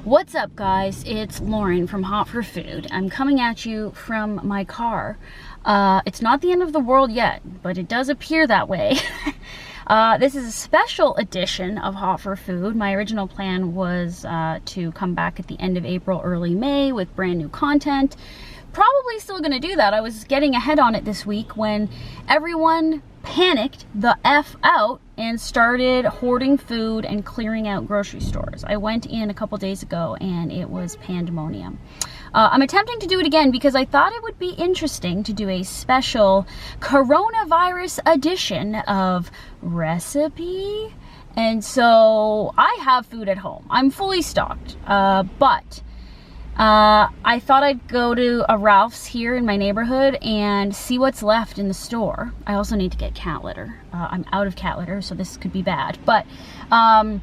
What's up, guys? It's Lauren from Hot for Food. I'm coming at you from my car. It's not the end of the world yet, but it does appear that way. This is a special edition of Hot for Food. My original plan was to come back at the end of April, early May with brand new content. Probably still gonna do that. I was getting ahead on it this week when everyone panicked the F out and started hoarding food and clearing out grocery stores. I went in a couple days ago and it was pandemonium. I'm attempting to do it again because I thought it would be interesting to do a special coronavirus edition of recipe. And so I have food at home. I'm fully stocked, but I thought I'd go to a Ralph's here in my neighborhood and see what's left in the store. I also need to get cat litter. I'm out of cat litter, so this could be bad. But, and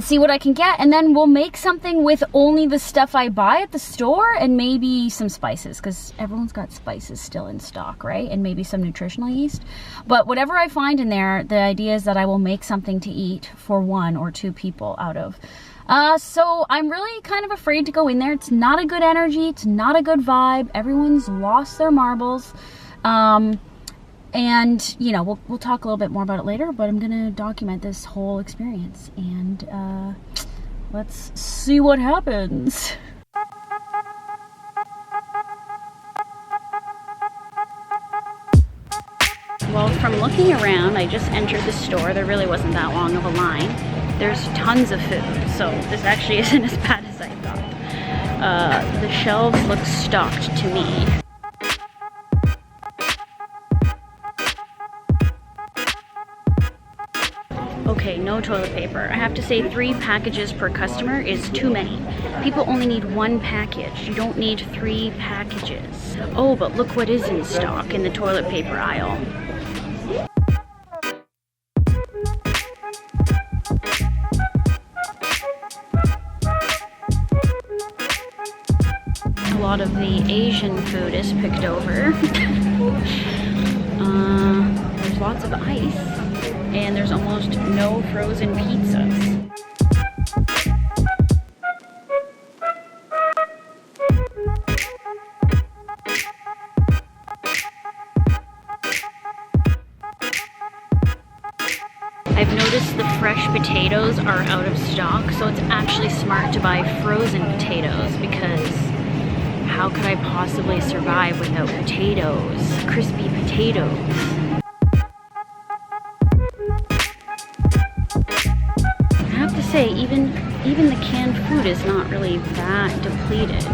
see what I can get. And then we'll make something with only the stuff I buy at the store and maybe some spices, because everyone's got spices still in stock, right? And maybe some nutritional yeast. But whatever I find in there, the idea is that I will make something to eat for 1 or 2 people out of. So I'm really kind of afraid to go in there. It's not a good energy. It's not a good vibe. Everyone's lost their marbles. And you know, we'll talk a little bit more about it later, but I'm going to document this whole experience and, let's see what happens. Well, from looking around, I just entered the store. There really wasn't that long of a line. There's tons of food, so this actually isn't as bad as I thought. The shelves look stocked to me. Okay, no toilet paper. I have to say 3 packages per customer is too many. People only need 1 package. You don't need 3 packages. Oh, but look what is in stock in the toilet paper aisle. A lot of the Asian food is picked over. There's lots of ice, and there's almost no frozen pizzas. I've noticed the fresh potatoes are out of stock, so it's actually smart to buy frozen potatoes because how could I possibly survive without potatoes? Crispy potatoes. I have to say, even the canned food is not really that depleted.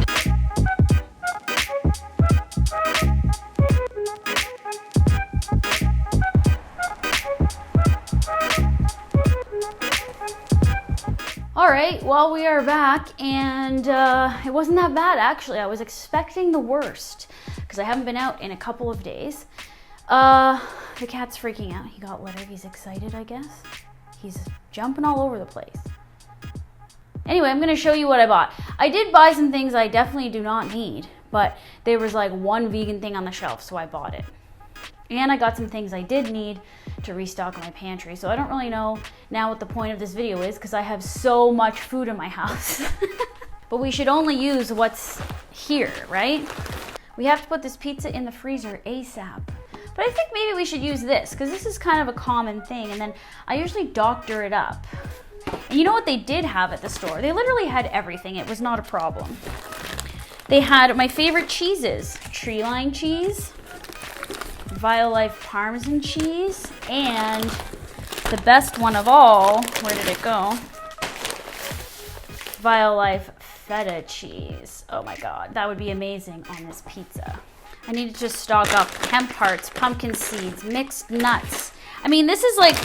Alright, well, we are back, and it wasn't that bad, actually. I was expecting the worst, because I haven't been out in a couple of days. The cat's freaking out. He got litter. He's excited, I guess. He's jumping all over the place. Anyway, I'm going to show you what I bought. I did buy some things I definitely do not need, but there was like 1 vegan thing on the shelf, so I bought it. And I got some things I did need to restock my pantry. So I don't really know now what the point of this video is because I have so much food in my house. But we should only use what's here, right? We have to put this pizza in the freezer ASAP. But I think maybe we should use this because this is kind of a common thing. And then I usually doctor it up. And you know what they did have at the store? They literally had everything. It was not a problem. They had my favorite cheeses. Tree line cheese, Violife Parmesan cheese, and the best one of all, where did it go? Violife feta cheese. Oh my god, that would be amazing on this pizza. I need to just stock up hemp hearts, pumpkin seeds, mixed nuts. I mean, this is like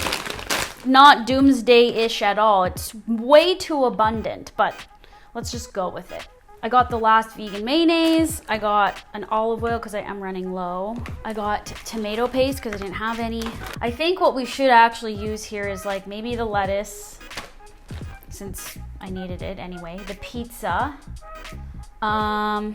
not doomsday-ish at all. It's way too abundant, but let's just go with it. I got the last vegan mayonnaise. I got an olive oil because I am running low. I got tomato paste because I didn't have any. I think what we should actually use here is like maybe the lettuce, since I needed it anyway. The pizza. I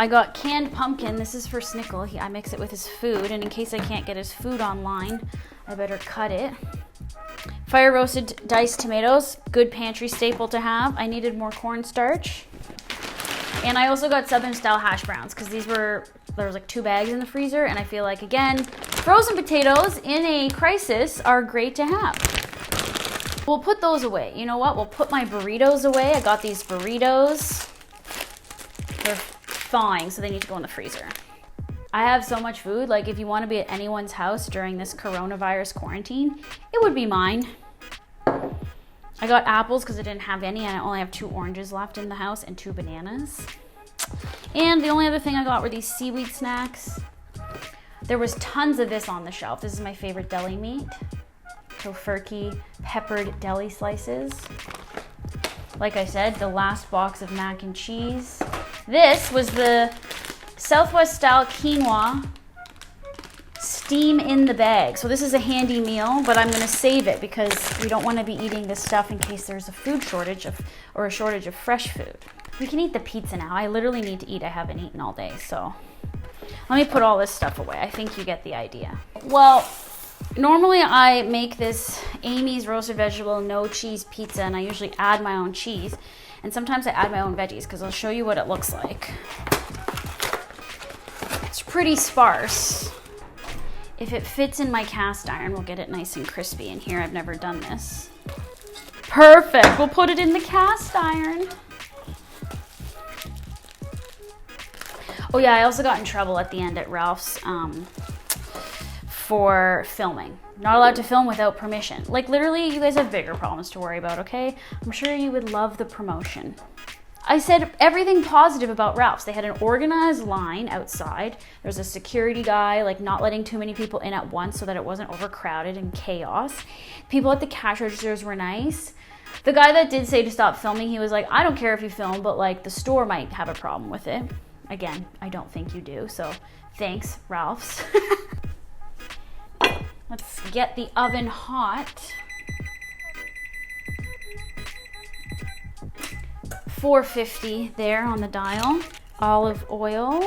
got canned pumpkin. This is for Snickle. I mix it with his food, and in case I can't get his food online, I better cut it. Fire roasted diced tomatoes, good pantry staple to have. I needed more cornstarch. And I also got Southern style hash browns because there was like 2 bags in the freezer, and I feel like, again, frozen potatoes in a crisis are great to have. We'll put those away. You know what? We'll put my burritos away. I got these burritos. They're thawing, so they need to go in the freezer. I have so much food. Like, if you want to be at anyone's house during this coronavirus quarantine, it would be mine. I got apples because I didn't have any, and I only have 2 oranges left in the house and 2 bananas. And the only other thing I got were these seaweed snacks. There was tons of this on the shelf. This is my favorite deli meat. Tofurkey peppered deli slices. Like I said, the last box of mac and cheese. This was the Southwest style quinoa steam in the bag. So this is a handy meal, but I'm gonna save it because we don't wanna be eating this stuff in case there's a food shortage or a shortage of fresh food. We can eat the pizza now. I literally need to eat. I haven't eaten all day, so let me put all this stuff away. I think you get the idea. Well, normally I make this Amy's roasted vegetable no cheese pizza, and I usually add my own cheese, and sometimes I add my own veggies because I'll show you what it looks like. It's pretty sparse. If it fits in my cast iron, we'll get it nice and crispy in here. I've never done this. Perfect. We'll put it in the cast iron. Oh yeah, I also got in trouble at the end at Ralph's for filming. Not allowed to film without permission. Like, literally, you guys have bigger problems to worry about, okay? I'm sure you would love the promotion. I said everything positive about Ralph's. They had an organized line outside. There's a security guy, like, not letting too many people in at once so that it wasn't overcrowded and chaos. People at the cash registers were nice. The guy that did say to stop filming, he was like, I don't care if you film, but like the store might have a problem with it. Again, I don't think you do, so thanks, Ralph's. Let's get the oven hot. 450 there on the dial. Olive oil.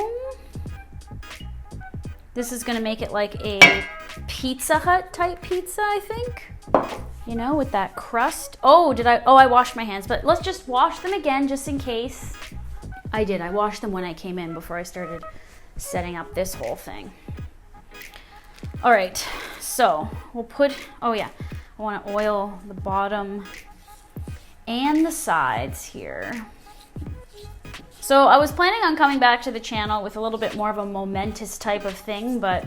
This is gonna make it like a Pizza Hut type pizza, I think. You know, with that crust. Oh, I washed my hands, but let's just wash them again just in case. I did, I washed them when I came in before I started setting up this whole thing. All right, so we'll put, oh yeah, I wanna oil the bottom and the sides here. So I was planning on coming back to the channel with a little bit more of a momentous type of thing, but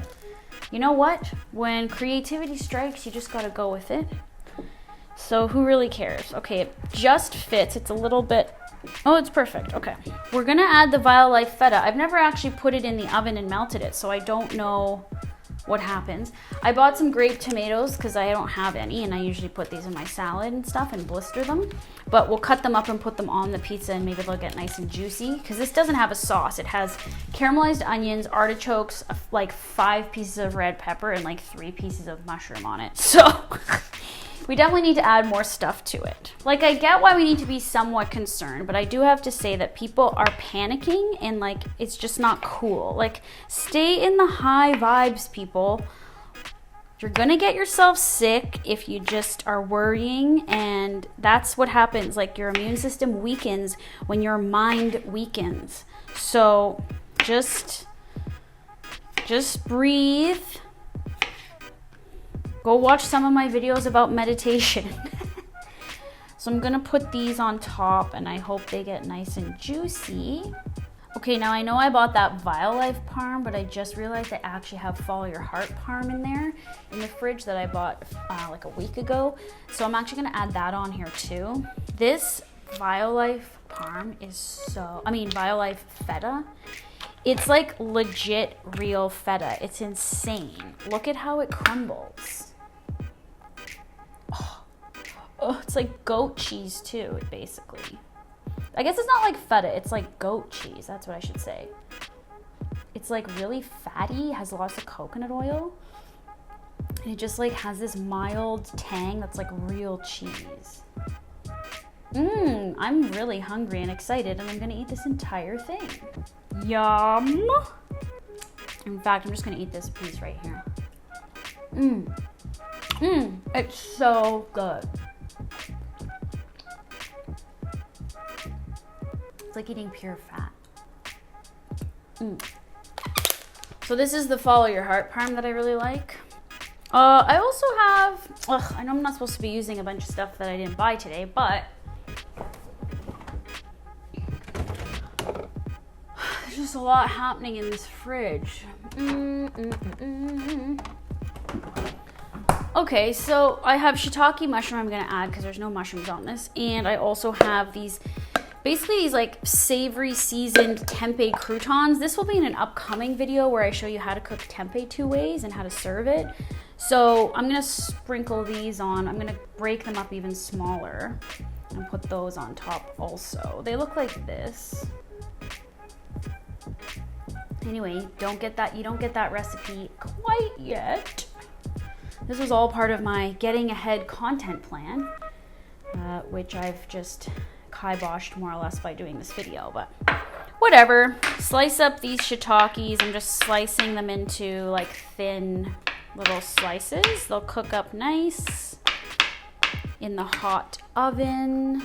you know what? When creativity strikes, you just gotta go with it. So who really cares? Okay, it just fits. It's a little bit, oh, it's perfect. Okay. We're gonna add the Violife feta. I've never actually put it in the oven and melted it, so I don't know what happens. I bought some grape tomatoes because I don't have any, and I usually put these in my salad and stuff and blister them. But we'll cut them up and put them on the pizza, and maybe they'll get nice and juicy because this doesn't have a sauce. It has caramelized onions, artichokes, like 5 pieces of red pepper, and like 3 pieces of mushroom on it. So we definitely need to add more stuff to it. Like, I get why we need to be somewhat concerned, but I do have to say that people are panicking, and like, it's just not cool. Like, stay in the high vibes, people. You're gonna get yourself sick if you just are worrying, and that's what happens. Like, your immune system weakens when your mind weakens. So just breathe. Go watch some of my videos about meditation. So I'm gonna put these on top, and I hope they get nice and juicy. Okay, now I know I bought that Violife parm, but I just realized I actually have Follow Your Heart parm in there in the fridge that I bought like a week ago. So I'm actually gonna add that on here too. This Violife parm is Violife feta. It's like legit real feta. It's insane. Look at how it crumbles. Oh, it's like goat cheese too, basically. I guess it's not like feta, it's like goat cheese. That's what I should say. It's like really fatty, has lots of coconut oil. And it just like has this mild tang that's like real cheese. I'm really hungry and excited, and I'm gonna eat this entire thing. Yum. In fact, I'm just gonna eat this piece right here. It's so good. It's like eating pure fat. So this is the Follow Your Heart parm that I really like. I also have, I know I'm not supposed to be using a bunch of stuff that I didn't buy today, but there's just a lot happening in this fridge. Okay, so I have shiitake mushroom I'm gonna add because there's no mushrooms on this, and I also have these, basically these like savory seasoned tempeh croutons. This will be in an upcoming video where I show you how to cook tempeh 2 ways and how to serve it. So I'm gonna sprinkle these on. I'm gonna break them up even smaller and put those on top also. They look like this. Anyway, you don't get that recipe quite yet. This was all part of my getting ahead content plan, which I've just kiboshed more or less by doing this video, but whatever. Slice up these shiitakes. I'm just slicing them into like thin little slices. They'll cook up nice in the hot oven.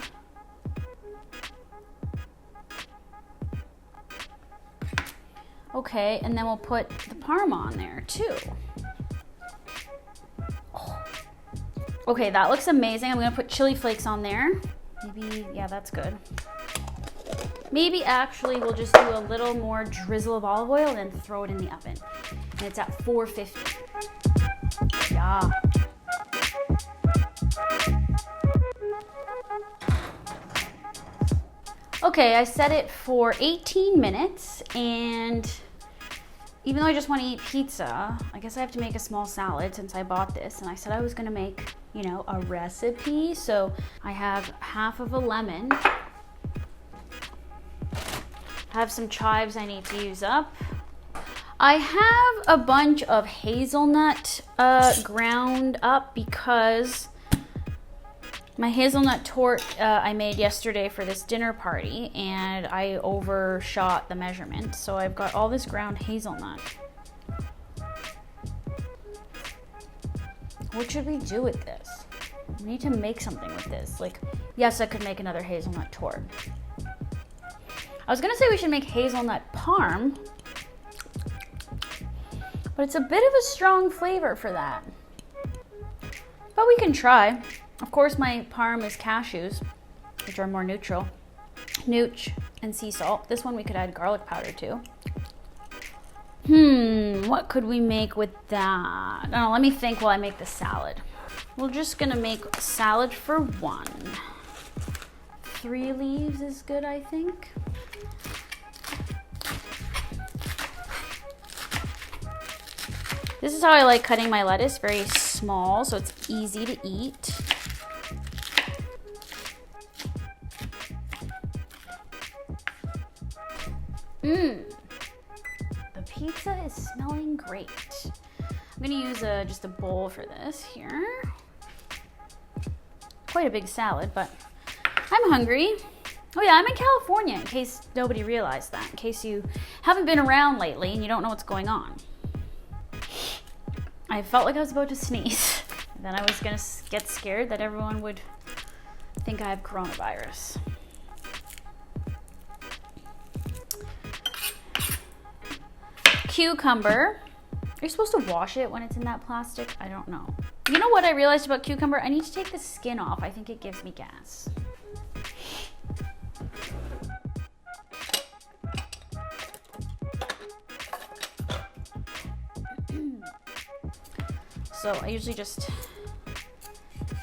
Okay, and then we'll put the parm on there too. Okay, that looks amazing. I'm gonna put chili flakes on there. Maybe, yeah, that's good. Maybe actually we'll just do a little more drizzle of olive oil and then throw it in the oven. And it's at 450. Yeah. Okay, I set it for 18 minutes, and even though I just want to eat pizza, I guess I have to make a small salad since I bought this, and I said I was gonna make, you know, a recipe. So I have half of a lemon. I have some chives I need to use up. I have a bunch of hazelnut ground up because my hazelnut torte I made yesterday for this dinner party, and I overshot the measurement. So I've got all this ground hazelnut. What should we do with this? We need to make something with this. Like, yes, I could make another hazelnut torte. I was gonna say we should make hazelnut parm, but it's a bit of a strong flavor for that. But we can try. Of course, my parm is cashews, which are more neutral. Nooch and sea salt. This one we could add garlic powder to. What could we make with that? I don't know, let me think while I make the salad. We're just gonna make a salad for one. 3 leaves is good, I think. This is how I like cutting my lettuce, very small, so it's easy to eat. The pizza is smelling great. I'm gonna use just a bowl for this here. Quite a big salad, but I'm hungry. Oh yeah, I'm in California, in case nobody realized that, in case you haven't been around lately and you don't know what's going on. I felt like I was about to sneeze. Then I was gonna get scared that everyone would think I have coronavirus. Cucumber. Are you supposed to wash it when it's in that plastic? I don't know. You know what I realized about cucumber? I need to take the skin off. I think it gives me gas. So I usually just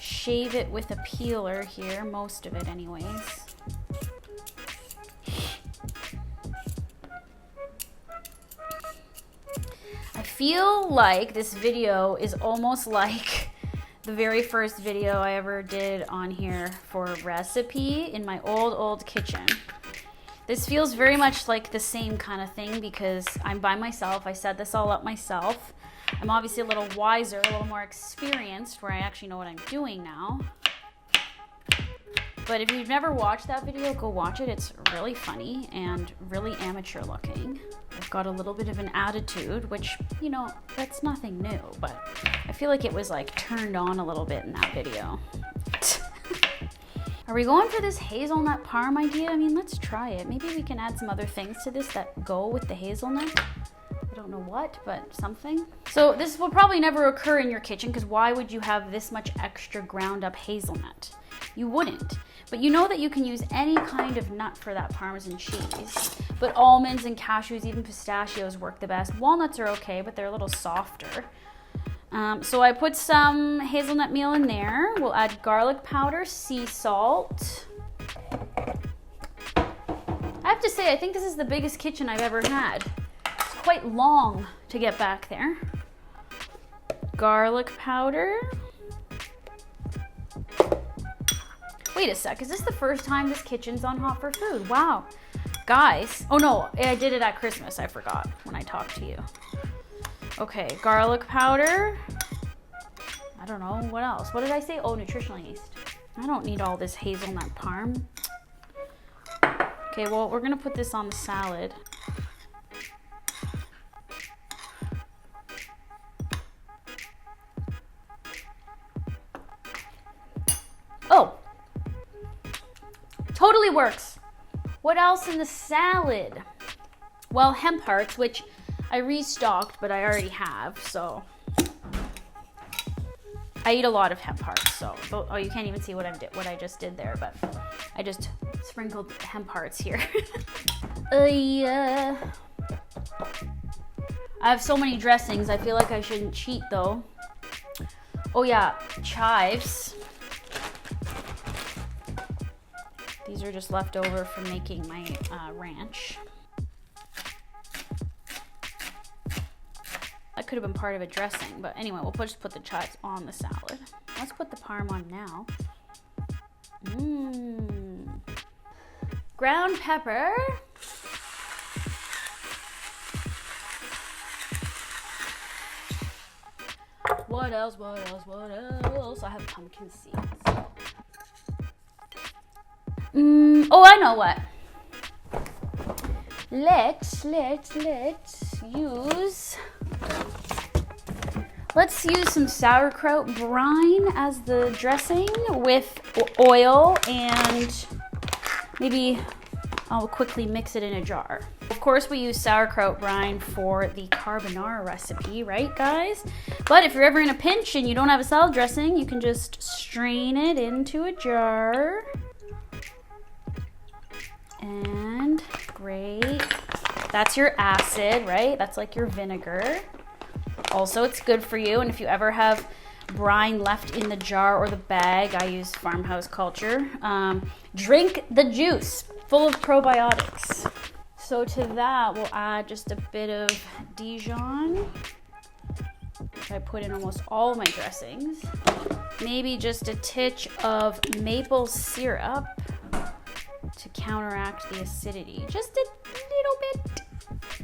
shave it with a peeler here, most of it anyways. I feel like this video is almost like the very first video I ever did on here for a recipe in my old kitchen. This feels very much like the same kind of thing because I'm by myself. I set this all up myself. I'm obviously a little wiser, a little more experienced, where I actually know what I'm doing now. But if you've never watched that video, go watch it. It's really funny and really amateur looking. I've got a little bit of an attitude, which, you know, that's nothing new, but I feel like it was like turned on a little bit in that video. Are we going for this hazelnut parm idea? I mean, let's try it. Maybe we can add some other things to this that go with the hazelnut. I don't know what, but something. So this will probably never occur in your kitchen, because why would you have this much extra ground up hazelnut? You wouldn't. But you know that you can use any kind of nut for that Parmesan cheese. But almonds and cashews, even pistachios work the best. Walnuts are okay, but they're a little softer. So I put some hazelnut meal in there. We'll add garlic powder, sea salt. I have to say, I think this is the biggest kitchen I've ever had. It's quite long to get back there. Garlic powder. Wait a sec, is this the first time this kitchen's on Hot for Food? Wow. Guys, oh no, I did it at Christmas, I forgot when I talked to you. Okay, garlic powder. I don't know, what else? What did I say? Oh, nutritional yeast. I don't need all this hazelnut parm. Okay, well, we're gonna put this on the salad. Oh, totally works. What else in the salad? Well, hemp hearts, which I restocked, but I already have, so. I eat a lot of hemp hearts, so. Oh, you can't even see what I just did there, but I just sprinkled hemp hearts here. I have so many dressings. I feel like I shouldn't cheat, though. Oh yeah, chives. These are just left over from making my ranch. That could have been part of a dressing, but anyway, we'll just put the chives on the salad. Let's put the parm on now. Ground pepper. What else, what else, what else? I have pumpkin seeds. Oh, I know what. Let's use some sauerkraut brine as the dressing with oil, and maybe I'll quickly mix it in a jar. Of course, we use sauerkraut brine for the carbonara recipe, right, guys? But if you're ever in a pinch and you don't have a salad dressing, you can just strain it into a jar. And great. That's your acid, right? That's like your vinegar. Also, it's good for you. And if you ever have brine left in the jar or the bag, I use farmhouse culture. Drink the juice, full of probiotics. So to that, we'll add just a bit of Dijon, which I put in almost all my dressings. Maybe just a titch of maple syrup to counteract the acidity. Just a little bit.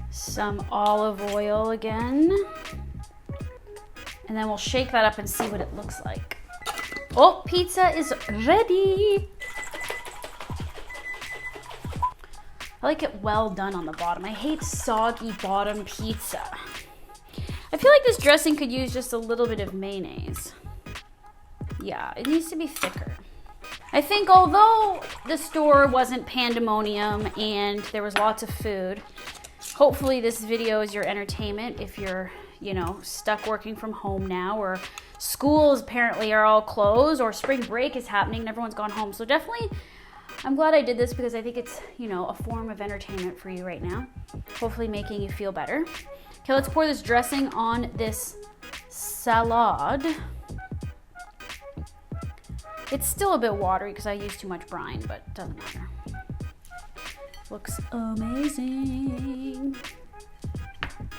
Some olive oil again. And then we'll shake that up and see what it looks like. Oh, pizza is ready. I like it well done on the bottom. I hate soggy bottom pizza. I feel like this dressing could use just a little bit of mayonnaise. Yeah, it needs to be thicker. I think although the store wasn't pandemonium and there was lots of food, hopefully this video is your entertainment if you're, you know, stuck working from home now, or schools apparently are all closed, or spring break is happening and everyone's gone home. So definitely, I'm glad I did this because I think it's, you know, a form of entertainment for you right now. Hopefully making you feel better. Okay, let's pour this dressing on this salad. It's still a bit watery because I used too much brine, but it doesn't matter. Looks amazing.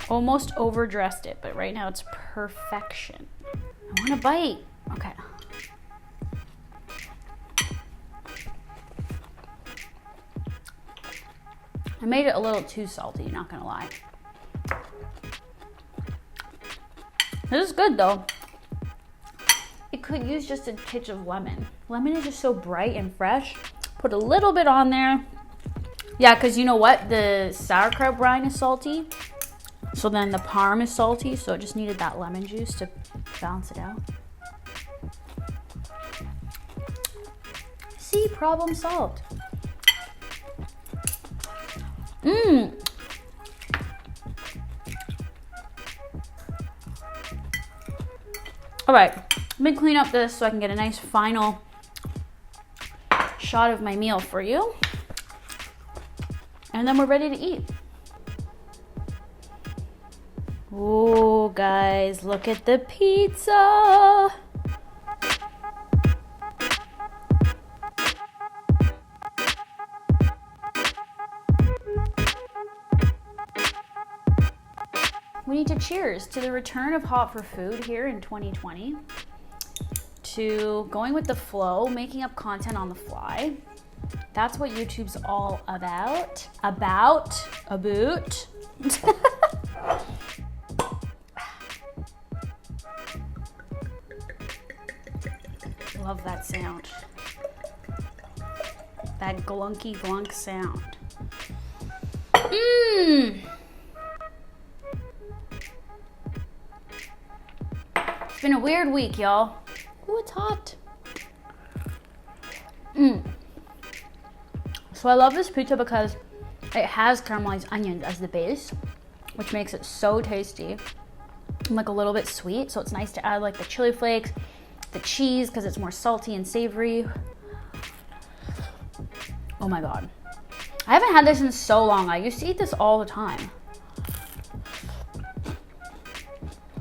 Almost overdressed it, but right now it's perfection. I want a bite. Okay. I made it a little too salty, not gonna lie. This is good though. It could use just a pinch of lemon. Lemon is just so bright and fresh. Put a little bit on there. Yeah, because you know what? The sauerkraut brine is salty. So then the parm is salty. So it just needed that lemon juice to balance it out. See, problem solved. Mmm. All right, let me clean up this so I can get a nice final shot of my meal for you. And then we're ready to eat. Oh, guys, look at the pizza. We need to cheers to the return of Hot for Food here in 2020, to going with the flow, making up content on the fly. That's what YouTube's all about. About. Love that sound. That glunky glunk sound. Mmm. It's been a weird week, y'all. Ooh, it's hot. So I love this pizza because it has caramelized onions as the base, which makes it so tasty and like a little bit sweet. So it's nice to add like the chili flakes, the cheese, because it's more salty and savory. Oh my God. I haven't had this in so long. I used to eat this all the time.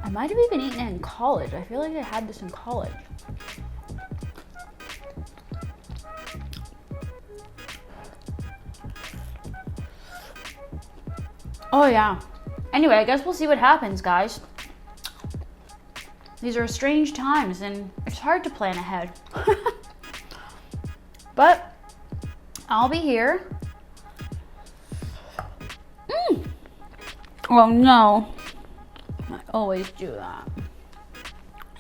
I might have even eaten it in college. I feel like I had this in college. Oh yeah. Anyway, I guess we'll see what happens, guys. These are strange times and it's hard to plan ahead. But I'll be here. Oh no. I always do that.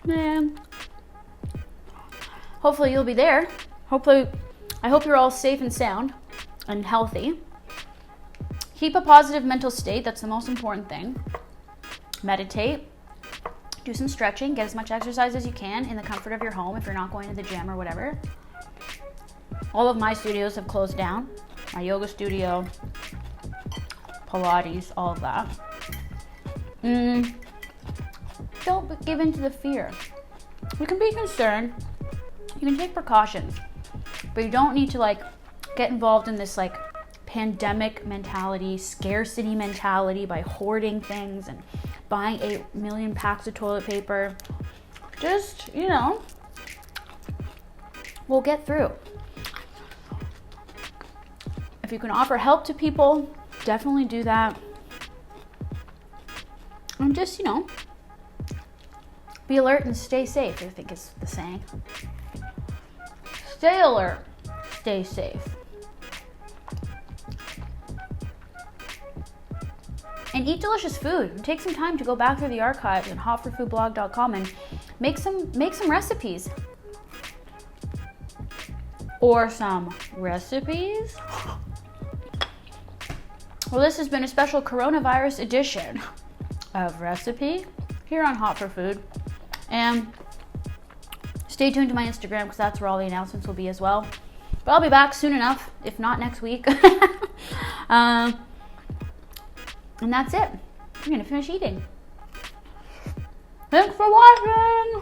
Man. Hopefully you'll be there. I hope you're all safe and sound and healthy. Keep a positive mental state. That's the most important thing. Meditate. Do some stretching. Get as much exercise as you can in the comfort of your home if you're not going to the gym or whatever. All of my studios have closed down. My yoga studio, Pilates, all of that. Don't give in to the fear. You can be concerned. You can take precautions. But you don't need to like get involved in this like pandemic mentality, scarcity mentality by hoarding things and buying 8 million packs of toilet paper. Just, you know, we'll get through. If you can offer help to people, definitely do that. And just, you know, be alert and stay safe, I think is the saying. Stay alert, stay safe. And eat delicious food. And take some time to go back through the archives and hotforfoodblog.com and make some recipes. Or some recipes. Well, this has been a special coronavirus edition of Recipe here on Hot for Food. And stay tuned to my Instagram because that's where all the announcements will be as well. But I'll be back soon enough, if not next week. And that's it. I'm gonna finish eating. Thanks for watching.